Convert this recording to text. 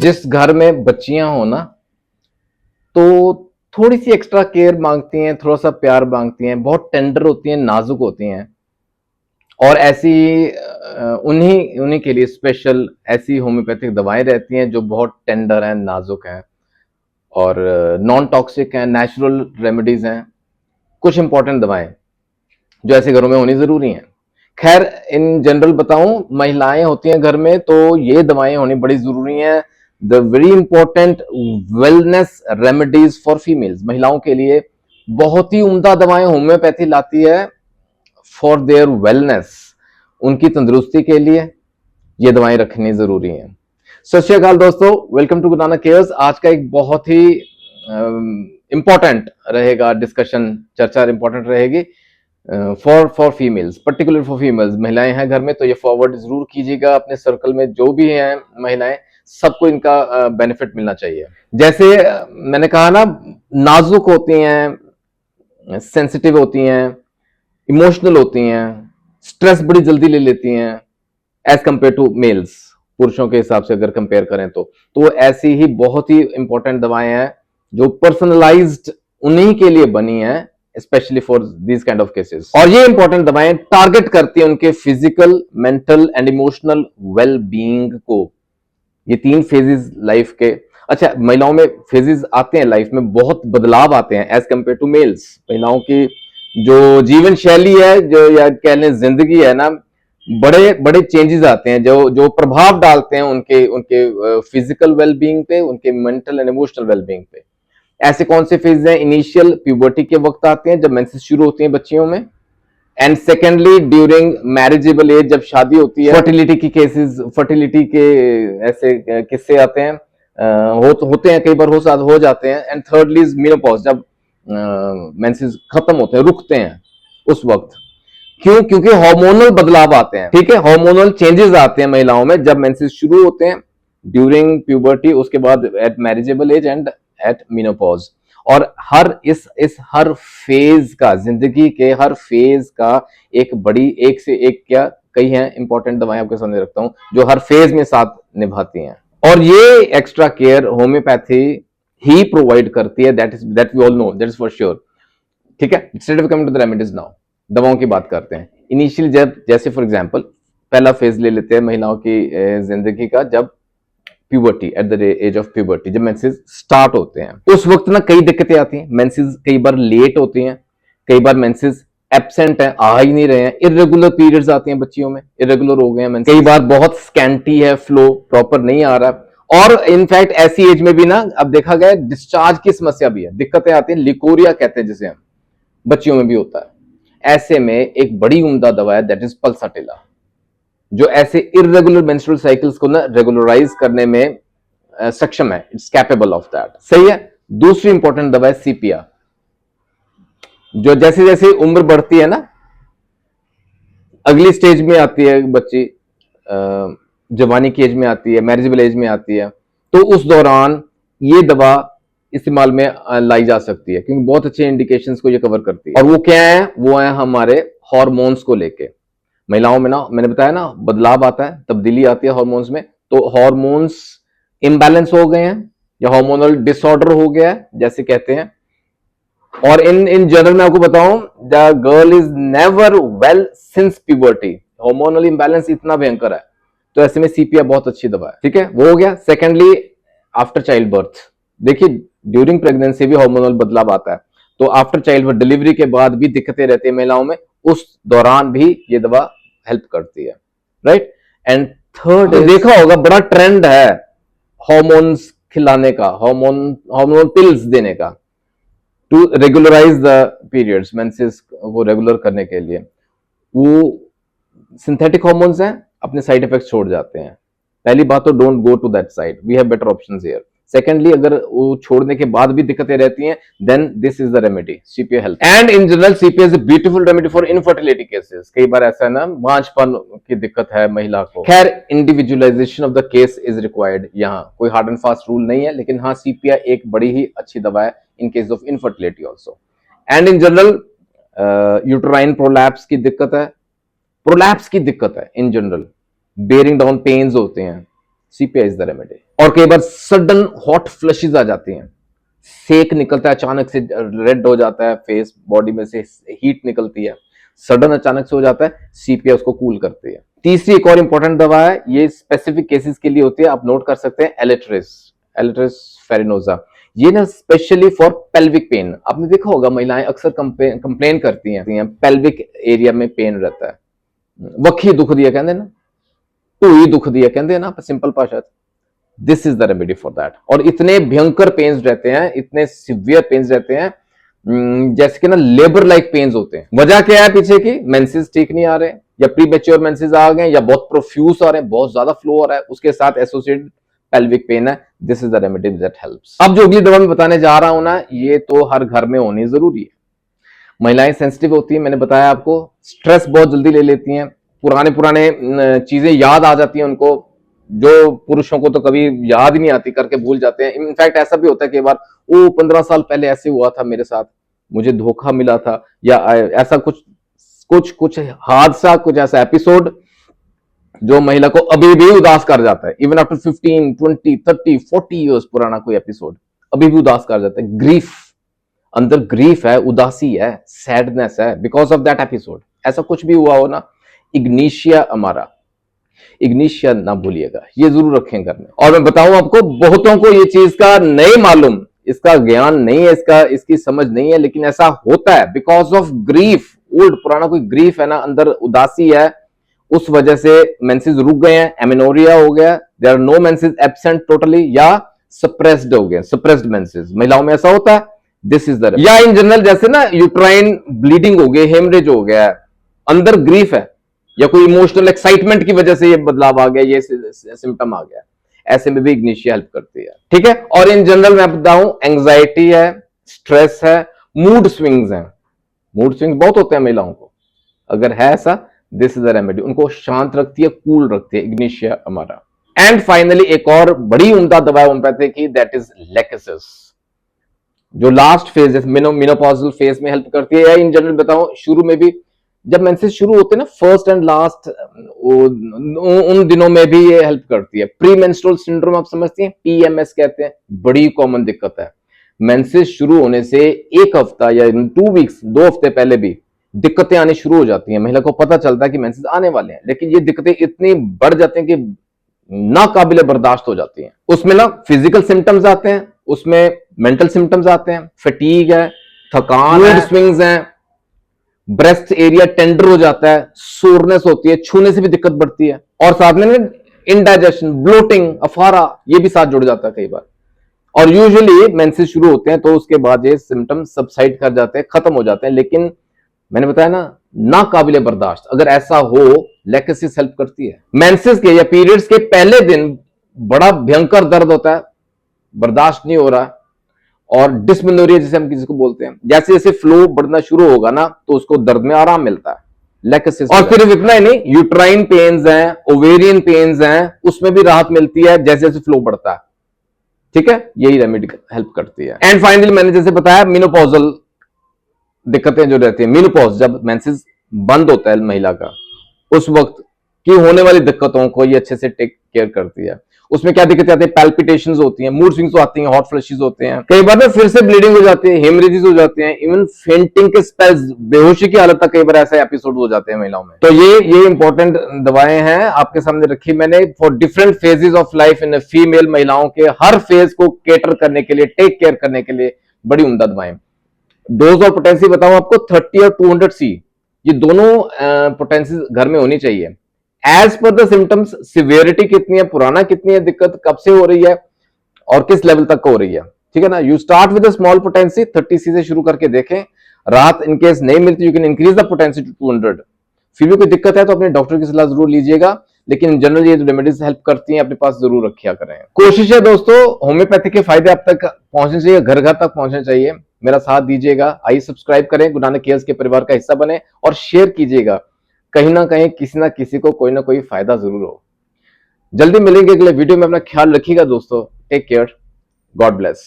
जिस घर में बच्चियां हो ना, तो थोड़ी सी एक्स्ट्रा केयर मांगती हैं, थोड़ा सा प्यार मांगती हैं, बहुत टेंडर होती हैं, नाजुक होती हैं। और ऐसी उन्हीं उन्हीं के लिए स्पेशल ऐसी होम्योपैथिक दवाएं रहती हैं जो बहुत टेंडर हैं, नाजुक हैं और नॉन टॉक्सिक हैं, नेचुरल रेमेडीज हैं। कुछ इंपॉर्टेंट दवाएं जो ऐसे घरों में होनी जरूरी हैं। खैर, इन जनरल बताऊं, महिलाएं होती हैं घर में तो ये दवाएं होनी बड़ी जरूरी हैं। The very important wellness remedies for females, महिलाओं के लिए बहुत ही उम्दा दवाएं होम्योपैथी लाती है फॉर देयर वेलनेस, उनकी तंदुरुस्ती के लिए ये दवाएं रखनी जरूरी हैं। सत श्री अकाल दोस्तों, welcome to Guru Nanak cares. आज का एक बहुत ही इंपॉर्टेंट रहेगा डिस्कशन, चर्चा इंपॉर्टेंट रहेगी for females, particular for females. महिलाएं हैं घर में तो ये फॉरवर्ड जरूर कीजिएगा। अपने सर्कल में जो भी हैं महिलाएं, सबको इनका बेनिफिट मिलना चाहिए। जैसे मैंने कहा ना, नाजुक होती हैं, सेंसिटिव होती हैं, इमोशनल होती हैं, स्ट्रेस बड़ी जल्दी ले लेती हैं एज कंपेयर टू मेल्स। पुरुषों के हिसाब से अगर कंपेयर करें तो ऐसी ही बहुत ही इंपॉर्टेंट दवाएं हैं जो पर्सनलाइज्ड उन्हीं के लिए बनी हैं, specially for this kind of cases. और ये इंपॉर्टेंट दवाएं टारगेट करती हैं उनके physical, mental and emotional well being को। ये 3 फेजेस लाइफ के। अच्छा, महिलाओं में फेजेस आते हैं, लाइफ में बहुत बदलाव आते हैं एज कंपेयर टू मेल्स। महिलाओं की जो जीवन शैली है, जो या कह लें जिंदगी है ना, बड़े बड़े चेंजेस आते हैं जो प्रभाव डालते हैं उनके उनके फिजिकल वेलबींग पे, उनके मेंटल एंड इमोशनल वेलबींग पे। ऐसे कौन से फेज हैं? इनिशियल प्यूबर्टी के वक्त आते हैं, जब मेंसेस शुरू होती हैं बच्चियों में। And secondly during marriageable age, जब शादी होती है। फर्टिलिटी की केसेस, फर्टिलिटी के ऐसे किस्से आते हैं, होते हैं, कई बार हो जाते हैं। एंड थर्डली इज मेनोपॉज, जब मेंसेस खत्म होते हैं, रुकते हैं उस वक्त। क्यों? क्योंकि हार्मोनल बदलाव आते हैं। ठीक है, हार्मोनल चेंजेस आते हैं महिलाओं में जब मेंसेस शुरू होते हैं, ड्यूरिंग प्यूबर्टी, उसके बाद at marriageable age and at menopause. और हर फेज का, जिंदगी के हर फेज का एक बड़ी, एक से एक क्या कई हैं इंपॉर्टेंट दवाएं आपके सामने रखता हूं जो हर फेज में साथ निभाती हैं। और ये एक्स्ट्रा केयर होम्योपैथी ही प्रोवाइड करती है, that we all know, that is for sure. ठीक है, straight away coming to the remedies now. दवाओं की बात करते हैं। इनिशियल, जब जैसे फॉर एग्जांपल पहला फेज ले लेते हैं महिलाओं की जिंदगी का, जब puberty, at the age of puberty, जब मेंसेस स्टार्ट होते हैं, उस वक्त ना कई दिक्कतें आती हैं। मेंसेस कई बार लेट होती हैं, कई बार मेंसेस एब्सेंट है, आ ही नहीं रहे हैं, इरेगुलर पीरियड्स आती हैं बच्चियों में, इरेगुलर हो गए हैं मेंसेस। कई बार बहुत स्कैंटी है, फ्लो प्रॉपर नहीं आ रहा। और इनफैक्ट ऐसी एज में भी ना, अब देखा गया डिस्चार्ज की समस्या भी है, दिक्कतें आती हैं, लिकोरिया कहते हैं जिसे हम, बच्चियों में भी होता है। ऐसे में एक बड़ी उम्दा दवा है, दैट इज पल्साटिला, जो ऐसे इरेगुलर मेंस्ट्रुअल साइकिल्स को ना रेगुलराइज करने में सक्षम है। It's capable of that. सही है। दूसरी इंपॉर्टेंट दवा है सीपिया, जो जैसे जैसे उम्र बढ़ती है ना, अगली स्टेज में आती है बच्ची, जवानी की एज में आती है, मैरिजेबल एज में आती है, तो उस दौरान ये दवा इस्तेमाल में लाई जा सकती है, क्योंकि बहुत अच्छे इंडिकेशंस को ये कवर करती है। और वो क्या है? वो है हमारे हार्मोन्स को लेके। महिलाओं में ना, मैंने बताया ना, बदलाव आता है, तब्दीली आती है हार्मोन्स में। तो हार्मोन्स इम्बैलेंस हो गए हैं या हार्मोनल डिसऑर्डर हो गया है जैसे कहते हैं। और इन जनरल मैं आपको बताऊं, the girl is never well since puberty. Hormonal imbalance इतना भयंकर है, तो ऐसे में सीपिया बहुत अच्छी दवा है। ठीक है, वो हो गया। सेकेंडली, आफ्टर चाइल्ड बर्थ, देखिए ड्यूरिंग प्रेगनेंसी भी हार्मोनल बदलाव आता है, तो आफ्टर चाइल्ड बर्थ, डिलीवरी के बाद भी दिक्कतें रहती है महिलाओं में, उस दौरान भी ये दवा हेल्प करती है। राइट। एंड थर्ड, देखा होगा बड़ा ट्रेंड है हार्मोन्स खिलाने का, हार्मोन पिल्स देने का, to regularise the periods, menses वो रेगुलर करने के लिए। वो सिंथेटिक हार्मोन्स हैं, अपने साइड इफेक्ट्स छोड़ जाते हैं। पहली बात तो don't go to that side, we have better options here. Secondly, अगर वो छोड़ने के बाद भी दिक्कतें रहती हैं, then this is the remedy, CPA help. And in general CPA is a beautiful remedy for infertility cases. कई बार ऐसा है ना, बांझपन की दिक्कत है महिला को। खैर, individualisation of the case is required. यहाँ कोई हार्ड एंड फास्ट रूल नहीं है, लेकिन हाँ, सीपीए एक बड़ी ही अच्छी दवा है in case of infertility also. And in general uterine prolapse की दिक्कत है, प्रोलैप्स की दिक्कत है in general, bearing down pains होते हैं, सीपीए इज द रेमेडी। और कई बार सडन हॉट फ्लशेस आ जाती हैं, सेक निकलता है, अचानक से रेड हो जाता है फेस, बॉडी में से हीट निकलती है, सडन अचानक से हो जाता है, सीपीआई उसको कूल करती है। तीसरी एक और इंपॉर्टेंट दवा है, ये स्पेसिफिक केसेस के लिए होती है, आप नोट कर सकते हैं, एलेट्रिस फेरिनोजा। ये ना स्पेशली फॉर पेल्विक पेन, आपने देखा होगा महिलाएं अक्सर कंप्लेन करती हैं पेल्विक एरिया में पेन रहता है, वक्खी दुख दिया कहते ना, टूई दुख दिया कहते ना सिंपल भाषा। This is the remedy for that. और इतने भयंकर पेन्स रहते हैं, इतने सिवियर पेन्स रहते हैं, जैसे कि ना लेबर लाइक पेन्स होते हैं। वजह क्या है पीछे की? मेंसेस ठीक नहीं आ रहे, या प्री मैच्योर मेंसेस आ गए, या बहुत प्रोफ्यूज आ रहे हैं, बहुत ज्यादा फ्लो आ रहा है, उसके साथ एसोसिएटेड पेल्विक पेन है। This is the remedy that helps. अब जो अगली दवा मैं बताने जा रहा हूं ना, ये तो हर घर में होनी जरूरी है। महिलाएं सेंसिटिव होती हैं, मैंने बताया आपको, स्ट्रेस बहुत जल्दी ले लेती हैं, पुराने चीजें याद आ जाती हैं उनको, जो पुरुषों को तो कभी याद ही नहीं आती, करके भूल जाते हैं। इनफैक्ट ऐसा भी होता है कई बार, वो 15 साल पहले ऐसे हुआ था मेरे साथ, मुझे धोखा मिला था, या ऐसा कुछ हादसा, कुछ ऐसा एपिसोड जो महिला को अभी भी उदास कर जाता है। इवन आफ्टर 15, 20, 30, 40 ईयर्स पुराना कोई एपिसोड अभी भी उदास कर जाता है। ग्रीफ, अंदर ग्रीफ है, उदासी है, सैडनेस है, बिकॉज ऑफ दैट एपिसोड। ऐसा कुछ भी हुआ हो ना, इग्निशिया अमारा, इग्निशिया ना भूलिएगा, ये जरूर रखें घर में। और मैं बताऊं आपको, बहुतों को ये चीज का नहीं मालूम, इसका ज्ञान नहीं है, इसकी समझ नहीं है, लेकिन ऐसा होता है बिकॉज ऑफ ग्रीफ। ओल्ड पुराना कोई ग्रीफ है ना, अंदर उदासी है, उस वजह से मेंसेस रुक गए हैं, एमेनोरिया हो गया, there are no menses absent totally, या सप्रेस्ड हो गए, सप्रेस्ड मेंसेस। महिलाओं में ऐसा होता है। दिस इज द, या इन जनरल जैसे ना यूट्राइन ब्लीडिंग हो गई, हेमरेज हो गया, अंदर ग्रीफ है, या कोई इमोशनल एक्साइटमेंट की वजह से ये बदलाव आ गया, ये सिम्टम आ गया, ऐसे में भी इग्निशिया हेल्प करती है। ठीक है। और इन जनरल मैं बताऊं, एंग्जाइटी है, स्ट्रेस है, मूड स्विंग्स हैं, मूड स्विंग्स बहुत होते हैं महिलाओं को, अगर है ऐसा, दिस इज द रेमेडी, उनको शांत रखती है, कूल रखती है, इग्निशिया हमारा। एंड फाइनली एक और बड़ी उम्दा दवा है होम्योपैथी की, दैट इज लेकेसिस, जो लास्ट फेज है, मेनोपॉजल फेज में हेल्प करती है। या इन जनरल बताऊं, शुरू में भी जब मेंसेस शुरू होते हैं ना, फर्स्ट एंड लास्ट, उन दिनों में भी ये हेल्प करती है। प्री मेंस्ट्रुअल सिंड्रोम आप समझती हैं, पीएमएस कहते हैं, बड़ी कॉमन दिक्कत है। मेंसेस शुरू होने से एक हफ्ता या 2 वीक्स, 2 हफ्ते पहले भी दिक्कतें आनी शुरू हो जाती हैं। महिला को पता चलता है कि मेंसेस आने वाले हैं, लेकिन ये दिक्कतें इतनी बढ़ जाती हैं कि नाकाबिले बर्दाश्त हो जाती हैं। उसमें ना फिजिकल सिम्टम्स आते हैं, उसमें मेंटल सिम्टम्स आते हैं, फटीग है, थकान है, स्विंग्स हैं, ब्रेस्ट एरिया टेंडर हो जाता है, सोरनेस होती है, छूने से भी दिक्कत बढ़ती है, और साथ में इनडाइजेशन, ब्लोटिंग, अफारा, ये भी साथ जुड़ जाता है कई बार। और यूजुअली मेंसेस शुरू होते हैं तो उसके बाद ये सिम्टम्स सबसाइड कर जाते हैं, खत्म हो जाते हैं, लेकिन मैंने बताया ना, नाकाबिले बर्दाश्त अगर ऐसा हो, लेकेसिस हेल्प करती है। मेंसेस के या पीरियड्स के पहले दिन बड़ा भयंकर दर्द होता है, बर्दाश्त नहीं हो रहा, और डिस्मेनोरिया जिसे हम किसी को बोलते हैं, जैसे जैसे फ्लो बढ़ना शुरू होगा ना, तो उसको दर्द में आराम मिलता है, लेकेसिस। और सिर्फ इतना ही नहीं, यूट्राइन पेन्स हैं, ओवेरियन पेन्स हैं, उसमें भी राहत मिलती है जैसे जैसे फ्लो बढ़ता है। ठीक है, यही रेमेडी हेल्प करती है। एंड फाइनली मैंने जैसे बताया, मेनोपॉजल दिक्कतें जो रहती है, मेनोपॉज जब मेंसेस बंद होता है महिला का, उस वक्त की होने वाली दिक्कतों को ये अच्छे से टेक केयर करती है। उसमें क्या दिक्कतें आती है? पैल्पिटेशंस होती हैं, मूड स्विंग्स आती हैं, हॉट फ्लशेस होते हैं, कई बार ना फिर से ब्लीडिंग हो जाती है, हेमरेजेस हो जाते हैं, इवन फेंटिंग के स्पेल्स, बेहोशी की हालत तक कई बार ऐसे एपिसोड हो जाते हैं महिलाओं में। तो ये इंपॉर्टेंट दवाएं हैं आपके सामने रखी मैंने, for different phases of life in female, महिलाओं के हर फेज को केटर करने के लिए, टेक केयर करने के लिए बड़ी उम्दा दवाएं। डोज और पोटेंसी बताऊं आपको, 30 और 200 सी, ये दोनों पोटेंसी घर में होनी चाहिए। As per the symptoms, severity कितनी है, पुराना कितनी है, दिक्कत कब से हो रही है, और किस लेवल तक हो रही है। ठीक है ना। You start with small potency, 30 C से शुरू करके देखें, राहत इनकेस नहीं मिलती, you can increase the potency to 200। फिर भी कोई दिक्कत है तो अपने डॉक्टर की सलाह जरूर लीजिएगा, लेकिन जनरली ये जो रेमेडीज हेल्प करती हैं अपने पास जरूर रखिया करें। कोशिश है दोस्तों, होम्योपैथी के फायदे आप तक पहुंचने चाहिए, घर घर तक पहुंचने चाहिए। मेरा साथ दीजिएगा, आइए सब्सक्राइब करें, गुरु नानक केयर्स के परिवार का हिस्सा बने, और शेयर कीजिएगा, कहीं ना कहीं किसी ना किसी को कोई ना कोई फायदा जरूर हो। जल्दी मिलेंगे अगले वीडियो में, अपना ख्याल रखिएगा दोस्तों, टेक केयर, गॉड ब्लेस।